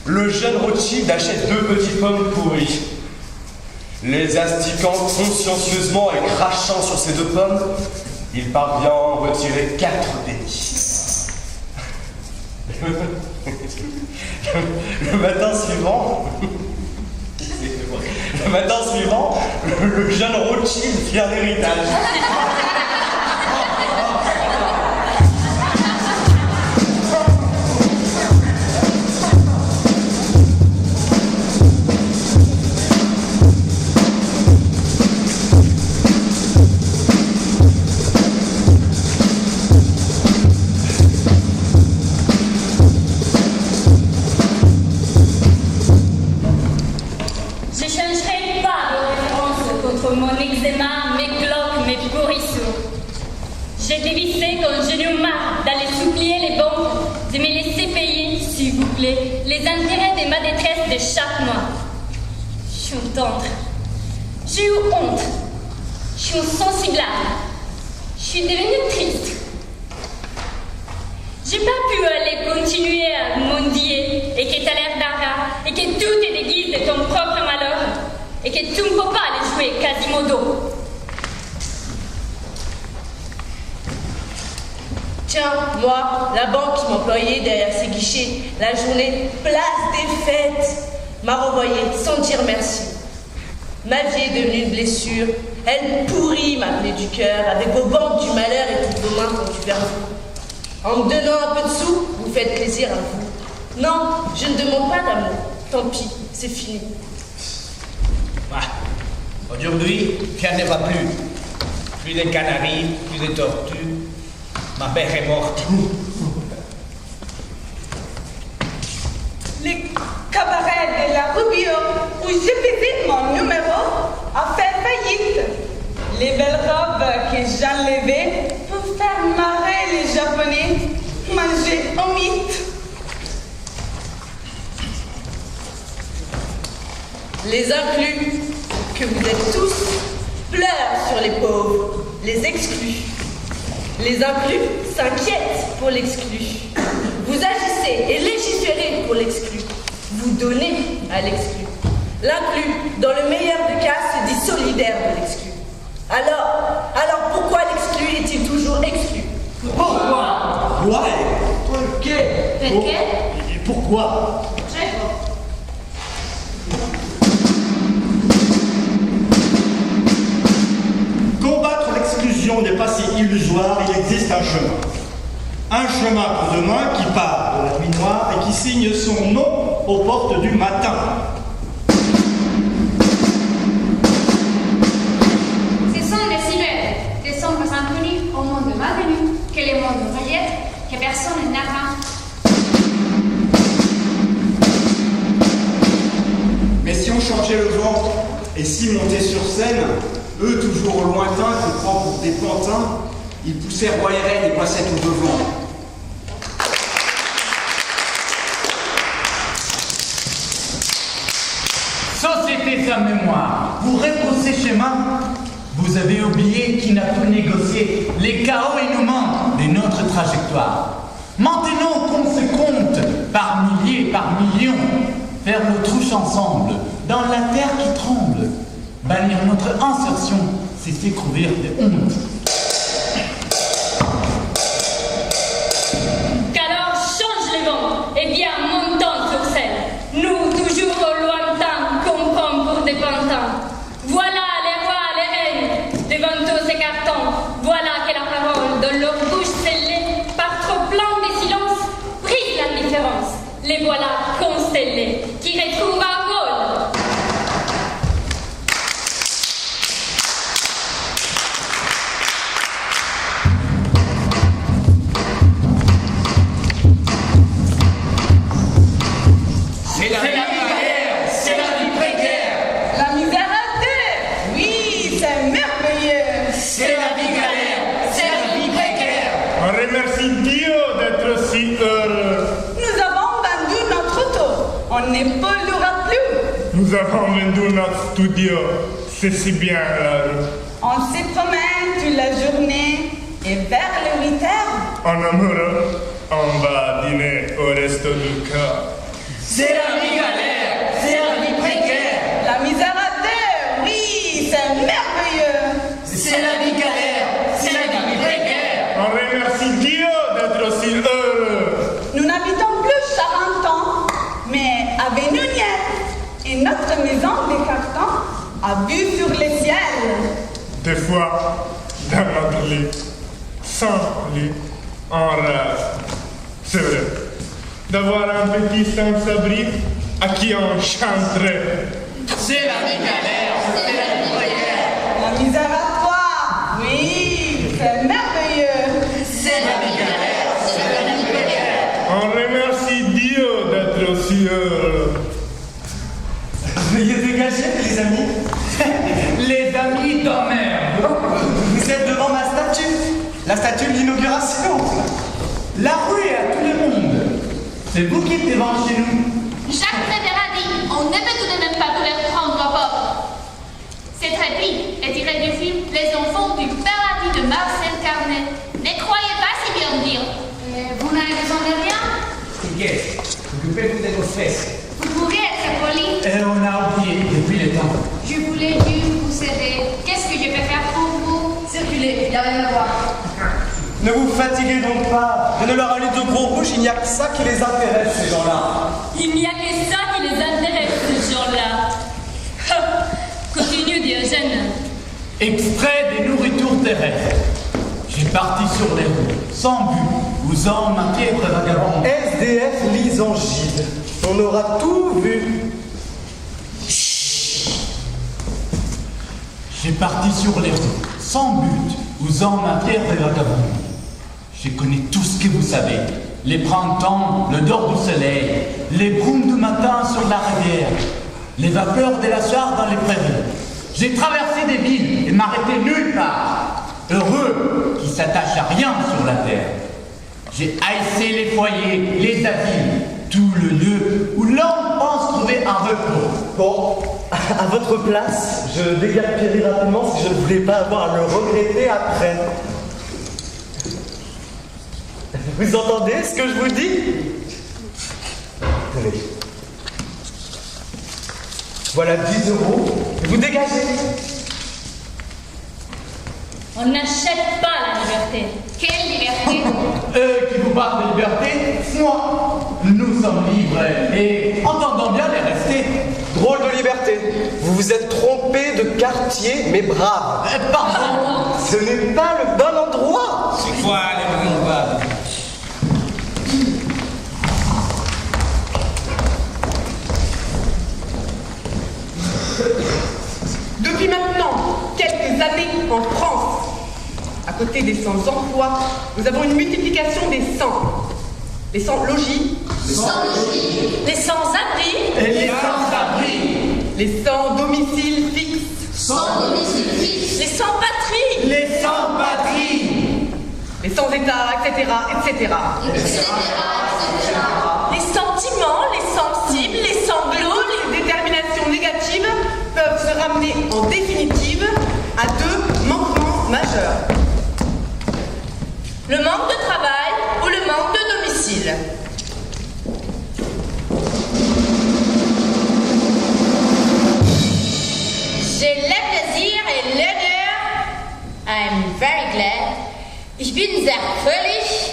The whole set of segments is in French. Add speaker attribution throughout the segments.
Speaker 1: le jeune Rothschild achète 2 petits pommes pourries. Les astiquant consciencieusement et crachant sur ces 2 pommes, il parvient à en retirer 4 pennies. Le matin suivant, le jeune Rothschild fit un héritage.
Speaker 2: Mon eczéma, mes cloques, mes pourrisseaux. J'ai dévissé quand je n'eus marre d'aller supplier les banques de me laisser payer, s'il vous plaît, les intérêts de ma détresse de chaque mois. Je suis tendre. J'ai eu honte. Je suis sensible. Je suis devenue triste. J'ai pas pu aller continuer à mendier et que t'as l'air d'ara et que tout te déguise de ton propre malheur. Et que tu ne peux pas les jouer Quasimodo.
Speaker 3: Tiens, moi, la banque qui m'employait derrière ses guichets, la journée place des fêtes, m'a renvoyé sans dire merci. Ma vie est devenue une blessure. Elle pourrit ma plaie du cœur avec vos banques du malheur et toutes vos mains tendues vers vous. En me donnant un peu de sous, vous faites plaisir à vous. Non, je ne demande pas d'amour. Tant pis, c'est fini.
Speaker 4: Aujourd'hui, rien ne va plus. Plus de canaris, plus de tortues. Ma mère est morte.
Speaker 5: Le cabaret de la Rubio, où je faisais mon numéro, a fait faillite. Les belles robes que j'enlevais pour faire marrer les Japonais mangeaient en mythe.
Speaker 3: Les inclus, que vous êtes tous, pleurent sur les pauvres, les exclus. Les inclus s'inquiètent pour l'exclu. Vous agissez et légiférez pour l'exclu. Vous donnez à l'exclu. L'inclus, dans le meilleur des cas, se dit solidaire de l'exclu. Alors pourquoi l'exclu est-il toujours exclu?
Speaker 6: Pourquoi? Pourquoi? Combattre l'exclusion n'est pas si illusoire, il existe un chemin. Un chemin pour demain qui part de la nuit noire et qui signe son nom aux portes du matin.
Speaker 7: Ce sont des silhouettes, des sombres inconnus au monde malvenu, que le monde rejette, que personne n'atteint.
Speaker 8: Mais si on changeait le vent et si montait sur scène, eux toujours au lointain, qu'on prend pour des pantins, ils poussèrent roi et reine et passaient au devant.
Speaker 9: Société sans mémoire, vous rebroussez chemin. Vous avez oublié qui n'a pu négocier les chaos inhumains de notre trajectoire. Maintenant qu'on se compte par milliers, par millions, faire l'autruche ensemble, dans la terre qui tremble. Bannir notre insertion, c'est s'écrouvrir de honte.
Speaker 2: Qu'alors change le vent et viens montant sur scène. Nous, toujours au lointain, qu'on prend pour des pantins. Voilà les rois, les reines, devant tous ces cartons. Voilà que la parole, dans leur bouche scellée, par trop plein de silence, brise l'indifférence. Les voilà constellés, qui retrouvent un vol.
Speaker 4: C'est la misère, c'est la vie précaire.
Speaker 5: La misérabilité, oui, c'est merveilleux.
Speaker 4: C'est la vie galère, c'est la vie précaire.
Speaker 10: On remercie Dieu d'être si heureux.
Speaker 5: Nous avons vendu notre auto. On ne polluera plus.
Speaker 10: Nous avons vendu notre studio. C'est si bien heureux.
Speaker 5: On se promène toute la journée et vers le 8 heures,
Speaker 10: En amoureux, on va dîner au resto du cœur.
Speaker 9: C'est la vie galère, c'est la vie précaire.
Speaker 5: La misère à terre, oui, c'est merveilleux.
Speaker 9: C'est la vie galère, c'est la vie précaire.
Speaker 10: On remercie Dieu d'être aussi heureux.
Speaker 5: Nous n'habitons plus Charenton, mais à Bénouniette. Et notre maison de carton a vue sur le ciel.
Speaker 10: Des fois, dans notre lit, sans lit, on rêve. C'est vrai. D'avoir un petit sans-abri à qui on chanterait.
Speaker 9: C'est la vie galère, c'est la vie précaire.
Speaker 5: La misère à toi, oui, c'est merveilleux.
Speaker 9: C'est la vie galère, c'est la vie précaire.
Speaker 10: On remercie Dieu d'être aussi heureux.
Speaker 1: Veuillez dégager, les amis.
Speaker 9: Les amis d'emmerde.
Speaker 1: Vous êtes devant ma statue. La statue de l'inauguration.
Speaker 9: La rue est à tout le monde. C'est vous qui êtes devant chez nous.
Speaker 7: Jacques Prévéra dit on ne peut tout de même pas tout leur prendre aux pauvres. Cette réplique est tirée du film Les enfants du paradis de Marcel Carnet. Ne croyez pas si bien dire. Vous n'avez besoin de rien?
Speaker 4: T'inquiète, occupez-vous de vos fesses.
Speaker 7: Vous pourriez être poli.
Speaker 9: Et on a oublié depuis le temps.
Speaker 7: Je voulais juste vous aider. Qu'est-ce que je peux faire pour vous? Circulez, il n'y a rien à voir.
Speaker 1: Ne vous fatiguez donc pas. Donnez-leur un lit de gros rouge, il n'y a que ça qui les intéresse, ces gens-là.
Speaker 2: Il n'y a que ça qui les intéresse, ces gens-là. Continue, Diogène.
Speaker 9: Extrait des nourritures terrestres. J'ai parti sur les routes, sans but, usant ma piètre vagabonde.
Speaker 1: SDF Lisangide. On aura tout vu.
Speaker 9: J'ai parti sur les routes, sans but, usant ma pierre de vagabonde. Je connais tout ce que vous savez. Les printemps, le dehors du soleil, les brumes du matin sur la rivière, les vapeurs de la soirée dans les prairies. J'ai traversé des villes et m'arrêté nulle part. Heureux qui s'attache à rien sur la terre. J'ai haïssé les foyers, les asiles, tout le lieu où l'homme pense trouver un repos.
Speaker 1: Bon, à votre place, je déguerpirai rapidement si je ne voulais pas avoir à le regretter après. Vous entendez ce que je vous dis? Tenez. Voilà 10 €. Vous dégagez.
Speaker 2: On n'achète pas la liberté.
Speaker 7: Quelle liberté?
Speaker 9: Eux qui vous parlent de liberté, moi, nous sommes libres et entendons bien les rester.
Speaker 1: Drôle de liberté. Vous vous êtes trompé de quartier, mais brave.
Speaker 9: Pardon.
Speaker 1: Ce n'est pas le bon endroit.
Speaker 4: C'est quoi les combats?
Speaker 3: Depuis maintenant quelques années en France, à côté des sans-emploi, nous avons une multiplication des sans. Les sans-logis,
Speaker 7: Les sans-abri.
Speaker 9: Et les sans-abri,
Speaker 3: les sans-domicile fixe,
Speaker 7: Les sans-patrie.
Speaker 9: les sans-patrie,
Speaker 3: les sans-état, etc., etc.
Speaker 7: Les sentiments, les sensibles, les sanglots,
Speaker 3: Les déterminations négatives peuvent se ramener en définitive à deux manquements majeurs.
Speaker 7: le manque de travail ou le manque de domicile. J'ai le plaisir et l'honneur, I'm very glad, ich bin sehr fröhlich,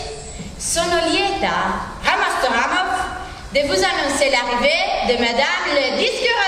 Speaker 7: Sonolieta Ramastoramov, de vous annoncer l'arrivée de Madame le Disqueureur.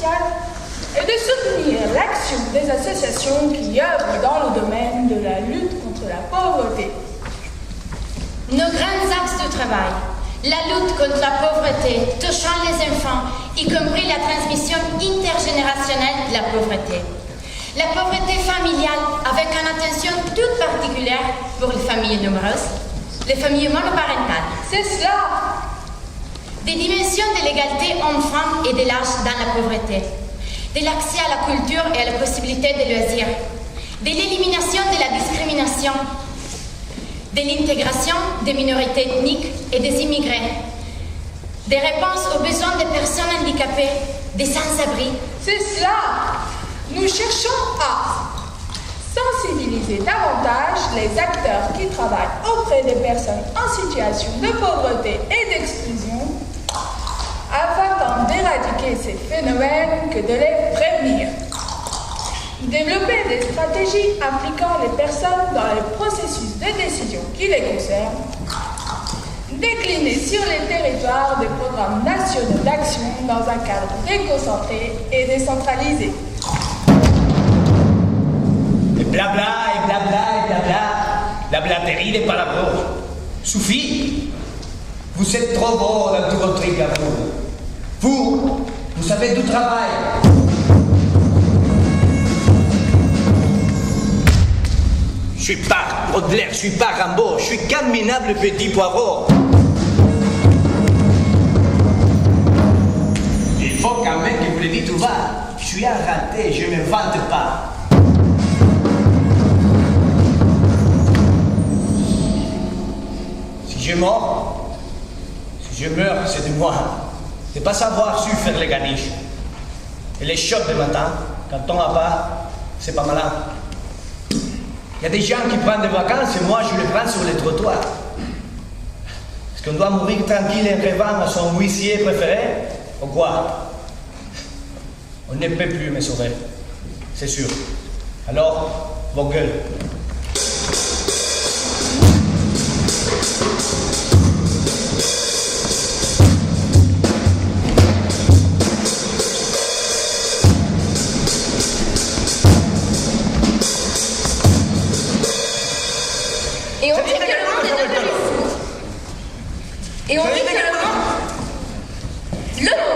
Speaker 5: sociale et de soutenir l'action des associations qui œuvrent dans le domaine de la lutte contre la pauvreté.
Speaker 7: Nos grands axes de travail, la lutte contre la pauvreté touchant les enfants, y compris la transmission intergénérationnelle de la pauvreté. La pauvreté familiale avec une attention toute particulière pour les familles nombreuses, les familles monoparentales.
Speaker 5: C'est cela.
Speaker 7: Des dimensions de l'égalité homme-femme et de l'âge dans la pauvreté, de l'accès à la culture et à la possibilité de loisirs, de l'élimination de la discrimination, de l'intégration des minorités ethniques et des immigrés, des réponses aux besoins des personnes handicapées, des sans-abri.
Speaker 5: C'est cela. Nous cherchons à sensibiliser davantage les acteurs qui travaillent auprès des personnes en situation de pauvreté et d'exclusion afin tant d'éradiquer ces phénomènes que de les prévenir. Développer des stratégies impliquant les personnes dans les processus de décision qui les concernent. Décliner sur les territoires des programmes nationaux d'action dans un cadre déconcentré et décentralisé.
Speaker 4: Et blabla, et blabla, et blabla. La blaterie n'est pas la pauvre. Suffit. Vous êtes trop beau dans tout votre truc à vous. Vous avez du travail. Je suis pas Baudelaire, je suis pas Rimbaud, je suis qu'un minable petit poireau. Il faut qu'un mec qui vous le dit tout va. Je suis un raté, je me vante pas. Si je meurs, c'est de moi. De pas savoir su faire les ganiches. Et les chocs le matin, quand on n'a pas, c'est pas malin. Il y a des gens qui prennent des vacances et moi je les prends sur les trottoirs. Est-ce qu'on doit mourir tranquille en rêvant à son huissier préféré? Ou quoi? On ne peut plus me sauver, c'est sûr. Alors, vos gueules.
Speaker 3: Et on dit que le monde est devenu fou. Et on dit que le monde,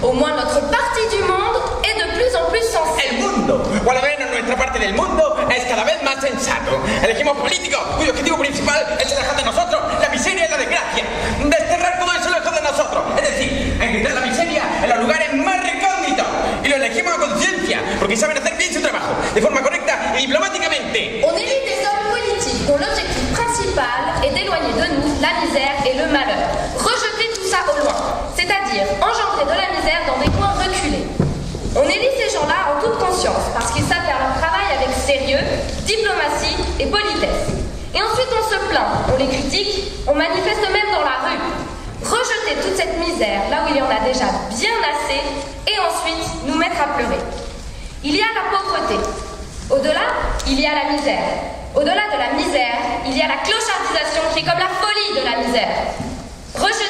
Speaker 3: au moins notre partie du monde, est de plus en plus sensé.
Speaker 11: El mundo, o al menos nuestra parte del mundo, es cada vez más sensato. Elegimos políticos cuyo objetivo principal es alejar de nosotros la miseria y la desgracia. Desterrar todo eso lejos de nosotros. Es decir, engendrar la miseria en los lugares más recónditos. Y lo elegimos a conciencia, porque saben hacer bien su trabajo, de forma correcta y diplomáticamente.
Speaker 2: On élit des hommes politiques dont l'objectif principal est d'éloigner de nous la misère et le malheur. Rejeter tout ça au loin, c'est-à-dire engendrer de la misère dans des coins reculés. On élit ces gens-là en toute conscience parce qu'ils savent faire leur travail avec sérieux, diplomatie et politesse. Et ensuite on se plaint, on les critique, on manifeste même dans la rue. Rejeter toute cette misère là où il y en a déjà bien assez et ensuite nous mettre à pleurer. Il y a la pauvreté. Au-delà, il y a la misère. Au-delà de la misère, il y a la clochardisation qui est comme la folie de la misère. Rejeter